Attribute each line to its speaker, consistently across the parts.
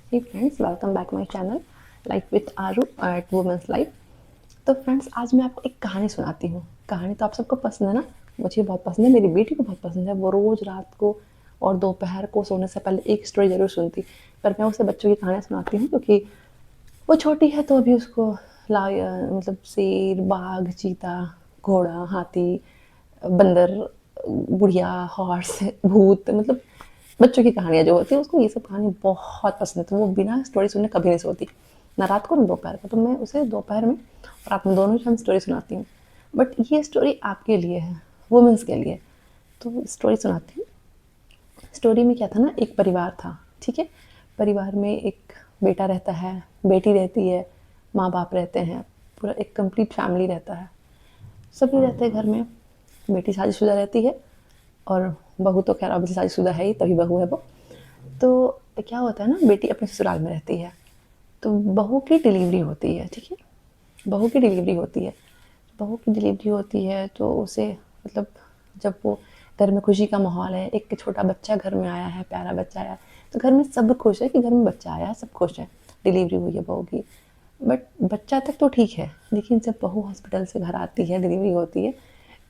Speaker 1: Hey friends, welcome back my channel life with Aaru at women's life. तो friends, आज मैं आपको एक कहानी सुनाती हूँ। कहानी तो आप सबको पसंद है ना। मुझे बहुत पसंद है, मेरी बेटी को बहुत पसंद है। वो रोज़ रात को और दोपहर को सोने से पहले एक स्टोरी ज़रूर सुनती। पर मैं उसे बच्चों की कहानियाँ सुनाती हूँ क्योंकि वो छोटी है, तो अभी उसको मतलब शेर, बाघ, चीता, घोड़ा, हाथी, बंदर, बुढ़िया, हॉर्स, भूत, मतलब बच्चों की कहानियाँ जो होती है उसको ये सब कहानी बहुत पसंद है। तो वो बिना स्टोरी सुने कभी नहीं सोती, ना रात को ना दोपहर को। तो मैं उसे दोपहर में और रात में दोनों टाइम स्टोरी सुनाती हूँ। बट ये स्टोरी आपके लिए है, वुमेंस के लिए। तो स्टोरी सुनाती हूँ। स्टोरी में क्या था ना, एक परिवार था, ठीक है। परिवार में एक बेटा रहता है, बेटी रहती है, माँ बाप रहते हैं, पूरा एक कंप्लीट फैमिली रहता है। सभी रहते हैं घर में। बेटी शादीशुदा रहती है और बहू तो खैर अभी शादीशुदा है ही, तभी बहू है वो। तो क्या होता है ना, बेटी अपने ससुराल में रहती है। तो बहू की डिलीवरी होती है, ठीक है। बहू की डिलीवरी होती है। बहू की डिलीवरी होती है तो उसे मतलब, जब वो घर में खुशी का माहौल है, एक छोटा बच्चा घर में आया है, प्यारा बच्चा आया, तो घर में सब खुश है कि घर में बच्चा आया है, सब खुश है, डिलीवरी हुई है बहू की। बट बच्चा तक तो ठीक है, लेकिन जब बहू हॉस्पिटल से घर आती है, डिलीवरी होती है,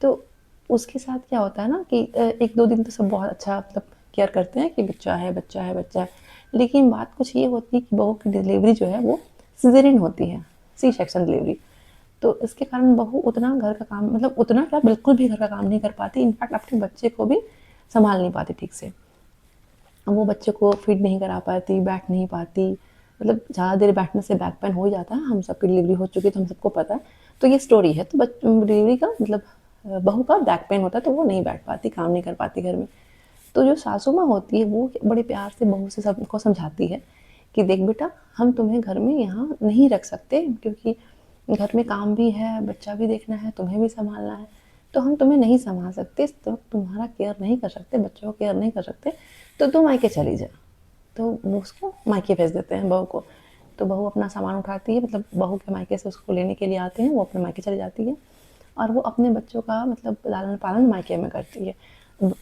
Speaker 1: तो उसके साथ क्या होता है ना कि एक दो दिन तो सब बहुत अच्छा मतलब केयर करते हैं कि बच्चा है, बच्चा है, बच्चा है। लेकिन बात कुछ ये होती है कि बहू की डिलीवरी जो है वो सिजेरियन होती है, सी सेक्शन डिलीवरी। तो इसके कारण बहू उतना घर का काम, मतलब उतना क्या, बिल्कुल भी घर का काम नहीं कर पाती। इनफैक्ट अपने बच्चे को भी संभाल नहीं पाती ठीक से। वो बच्चे को फीड नहीं करा पाती, बैठ नहीं पाती। मतलब ज़्यादा देर बैठने से बैक पेन हो ही जाता है, हम सबकी डिलीवरी हो चुकी है तो हम सबको पता है। तो ये स्टोरी है। तो डिलीवरी का मतलब बहू का बैक पेन होता है, तो वो नहीं बैठ पाती, काम नहीं कर पाती घर में। तो जो सासू माँ होती है वो बड़े प्यार से बहू से सबको समझाती है कि देख बेटा, हम तुम्हें घर में यहाँ नहीं रख सकते, क्योंकि घर में काम भी है, बच्चा भी देखना है, तुम्हें भी संभालना है। तो हम तुम्हें नहीं संभाल सकते, तो तुम्हारा केयर नहीं कर सकते, बच्चों को केयर नहीं कर सकते, तो तुम मायके चली जा। तो वो उसको मायके भेज देते हैं बहू को। तो बहू अपना सामान उठाती है, मतलब बहू के मायके से उसको लेने के लिए आते हैं, वो अपने मायके चली जाती है। और वो अपने बच्चों का मतलब लालन पालन मायके में करती है।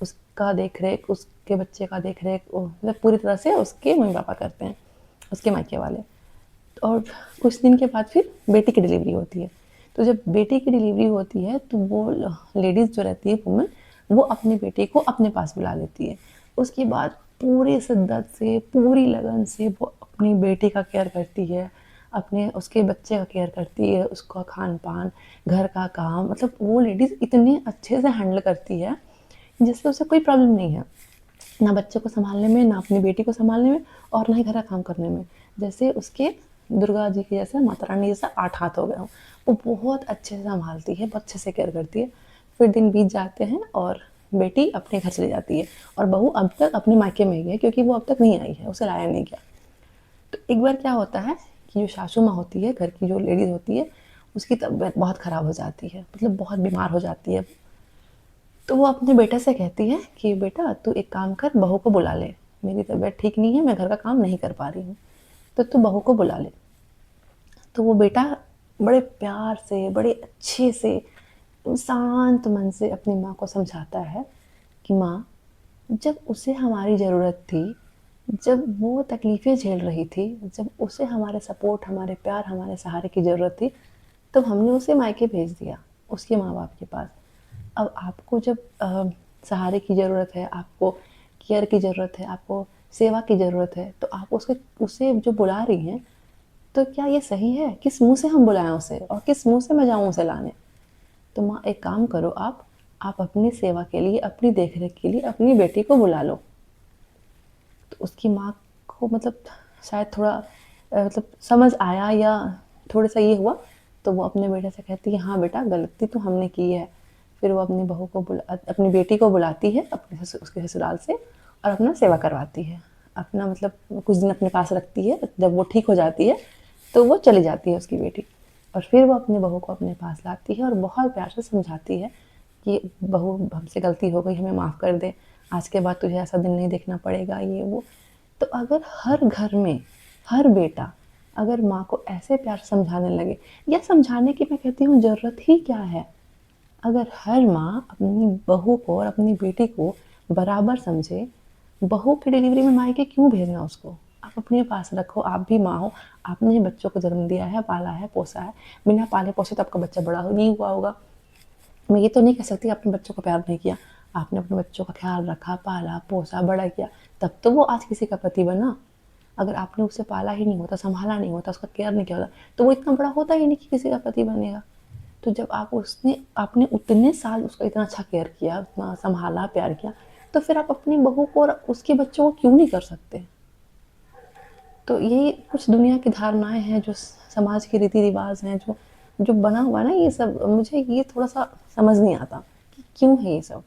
Speaker 1: उसका देख रेख, उसके बच्चे का देख रेख मतलब पूरी तरह से उसके मम्मी पापा करते हैं, उसके मायके वाले। और कुछ दिन के बाद फिर बेटी की डिलीवरी होती है। तो जब बेटी की डिलीवरी होती है तो वो लेडीज़ जो रहती है, वुमेन, वो अपनी बेटी को अपने पास बुला लेती है। उसके बाद पूरी शिद्दत से, पूरी लगन से वो अपनी बेटी का केयर करती है, अपने उसके बच्चे का केयर करती है, उसका खान पान, घर का काम, मतलब वो लेडीज़ इतने अच्छे से हैंडल करती है जिससे उसे कोई प्रॉब्लम नहीं है, ना बच्चे को संभालने में, ना अपनी बेटी को संभालने में, और ना ही घर का काम करने में। जैसे उसके दुर्गा जी के जैसे, माता रानी जैसा 8 हाथ हो गए हों। वो बहुत अच्छे से संभालती है, बहुत अच्छे से केयर करती है। फिर दिन बीत जाते हैं और बेटी अपने घर चली जाती है, और बहू अब तक अपने मायके में ही है, क्योंकि वो अब तक नहीं आई है, उसे लाया नहीं गया। तो एक बार क्या होता है कि जो सासू माँ होती है, घर की जो लेडीज़ होती है, उसकी तबीयत बहुत ख़राब हो जाती है, मतलब बहुत बीमार हो जाती है। तो वो अपने बेटे से कहती है कि बेटा तू एक काम कर, बहू को बुला ले, मेरी तबीयत ठीक नहीं है, मैं घर का काम नहीं कर पा रही हूँ, तो तू बहू को बुला ले। तो वो बेटा बड़े प्यार से, बड़े अच्छे से, शांत मन से अपनी माँ को समझाता है कि माँ, जब उसे हमारी ज़रूरत थी, जब वो तकलीफ़ें झेल रही थी, जब उसे हमारे सपोर्ट, हमारे प्यार, हमारे सहारे की ज़रूरत थी, तब हमने उसे मायके भेज दिया, उसके माँ बाप के पास। अब आपको जब सहारे की ज़रूरत है, आपको केयर की ज़रूरत है, आपको सेवा की ज़रूरत है, तो आप उसके उसे जो बुला रही हैं, तो क्या ये सही है? किस मुँह से हम बुलाएँ उसे, और किस मुँह से मैं जाऊँ उसे लाने? तो माँ एक काम करो, आप अपनी सेवा के लिए, अपनी देख-रेख के लिए अपनी बेटी को बुला लो। तो उसकी माँ को मतलब शायद थोड़ा मतलब समझ आया, या थोड़ा-सा ये हुआ, तो वो अपने बेटे से कहती है, हाँ बेटा, गलती तो हमने की है। फिर वो अपनी बहू को अपनी बेटी को बुलाती है अपने उसके ससुराल से, और अपना सेवा करवाती है। अपना मतलब कुछ दिन अपने पास रखती है, जब वो ठीक हो जाती है, तो वो चली जाती है उसकी बेटी। और फिर वो अपनी बहू को अपने पास लाती है और बहुत प्यार से समझाती है कि बहू, हमसे गलती हो गई, हमें माफ़ कर दे, आज के बाद तुझे ऐसा दिन नहीं देखना पड़ेगा, ये वो। तो अगर हर घर में हर बेटा अगर माँ को ऐसे प्यार से समझाने लगे, या समझाने की मैं कहती हूँ ज़रूरत ही क्या है, अगर हर माँ अपनी बहू को और अपनी बेटी को बराबर समझे, बहू की डिलीवरी में मायके क्यों भेजना उसको? आप अपने पास रखो, आप भी माँ हो, आपने बच्चों को जन्म दिया है, पाला है, पोसा है। बिना पाले पोसे तो आपका बच्चा बड़ा नहीं हुआ होगा। मैं ये तो नहीं कह सकती आपने बच्चों को प्यार नहीं किया, आपने अपने बच्चों का ख्याल रखा, पाला, पोसा, बड़ा किया, तब तो वो आज किसी का पति बना। अगर आपने उसे पाला ही नहीं होता, संभाला नहीं होता, उसका केयर नहीं किया होता, तो वो इतना बड़ा होता ही नहीं कि किसी का पति बनेगा। तो जब आपने उतने साल उसका इतना अच्छा केयर किया, उतना संभाला, प्यार किया, तो फिर आप अपनी बहू को और उसके बच्चों को क्यों नहीं कर सकते? तो यही कुछ दुनिया की धारणाएं हैं, जो समाज के रीति रिवाज हैं, जो जो बना हुआ है ना, ये सब मुझे ये थोड़ा सा समझ नहीं आता कि क्यों है ये सब।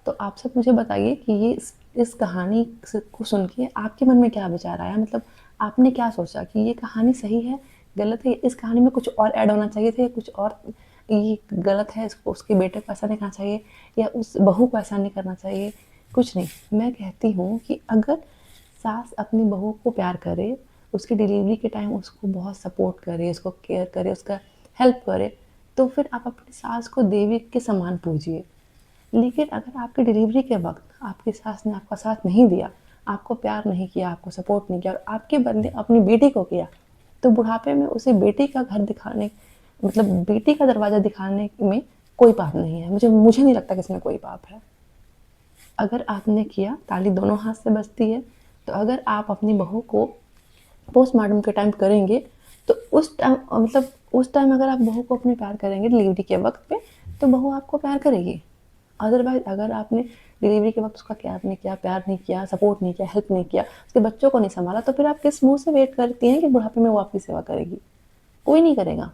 Speaker 1: तो आप सब मुझे बताइए कि ये इस कहानी को सुन के आपके मन में क्या विचार आया? मतलब आपने क्या सोचा कि ये कहानी सही है, गलत है, इस कहानी में कुछ और ऐड होना चाहिए थे, कुछ और ये गलत है, इसको उसके बेटे को ऐसा नहीं करना चाहिए, या उस बहू को ऐसा नहीं करना चाहिए? कुछ नहीं, मैं कहती हूँ कि अगर सास अपनी बहू को प्यार करे, उसकी डिलीवरी के टाइम उसको बहुत सपोर्ट करे, उसको केयर करे, उसका हेल्प करे, तो फिर आप अपनी सास को देवी के समान पूजिए। लेकिन अगर आपकी डिलीवरी के वक्त आपकी सास ने आपका साथ नहीं दिया, आपको प्यार नहीं किया, आपको सपोर्ट नहीं किया, और आपके बदले अपनी बेटी को किया, तो बुढ़ापे में उसे बेटी का घर दिखाने, मतलब बेटी का दरवाज़ा दिखाने में कोई पाप नहीं है। मुझे नहीं लगता कि इसमें कोई पाप है। अगर आपने किया, ताली दोनों हाथ से बजती है। तो अगर आप अपनी बहू को पोस्टमार्टम के टाइम करेंगे, तो उस टाइम मतलब उस टाइम अगर आप बहू को अपने प्यार करेंगे डिलीवरी के वक्त पे, तो बहू आपको प्यार करेगी। अदरवाइज अगर आपने डिलीवरी के वक्त उसका केयर नहीं किया, प्यार नहीं किया, सपोर्ट नहीं किया, हेल्प नहीं किया, उसके बच्चों को नहीं संभाला, तो फिर आप किस मुंह से वेट करती हैं कि बुढ़ापे में वो आपकी सेवा करेगी? कोई नहीं करेगा।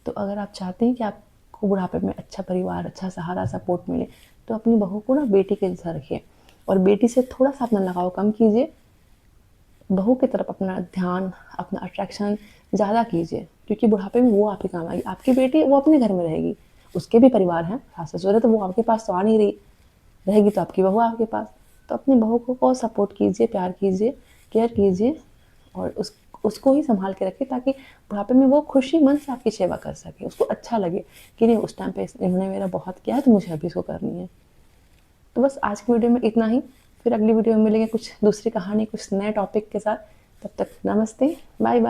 Speaker 1: तो अगर आप चाहते हैं कि आपको बुढ़ापे में अच्छा परिवार, अच्छा सहारा, सपोर्ट मिले, तो अपनी बहू को ना बेटी के जैसा रखिए, और बेटी से थोड़ा सा अपना लगाव कम कीजिए। बहू की तरफ अपना ध्यान, अपना अट्रैक्शन ज़्यादा कीजिए, क्योंकि बुढ़ापे में वो आपके काम आएगी। आपकी बेटी वो अपने घर में रहेगी, उसके भी परिवार हैं, सास ससुर है, तो वो आपके पास तो आ नहीं रही, रहेगी तो आपकी बहू आपके पास। तो अपनी बहू को सपोर्ट कीजिए, प्यार कीजिए, केयर कीजिए, और उसको ही संभाल के रखिए, ताकि बुढ़ापे में वो खुशी मन से आपकी सेवा कर सके, उसको अच्छा लगे कि नहीं, उस टाइम पे इन्होंने मेरा बहुत किया है, तो मुझे अभी इसको करनी है। तो बस आज की वीडियो में इतना ही। फिर अगली वीडियो में मिलेंगे कुछ दूसरी कहानी, कुछ नए टॉपिक के साथ। तब तक नमस्ते, बाय बाय।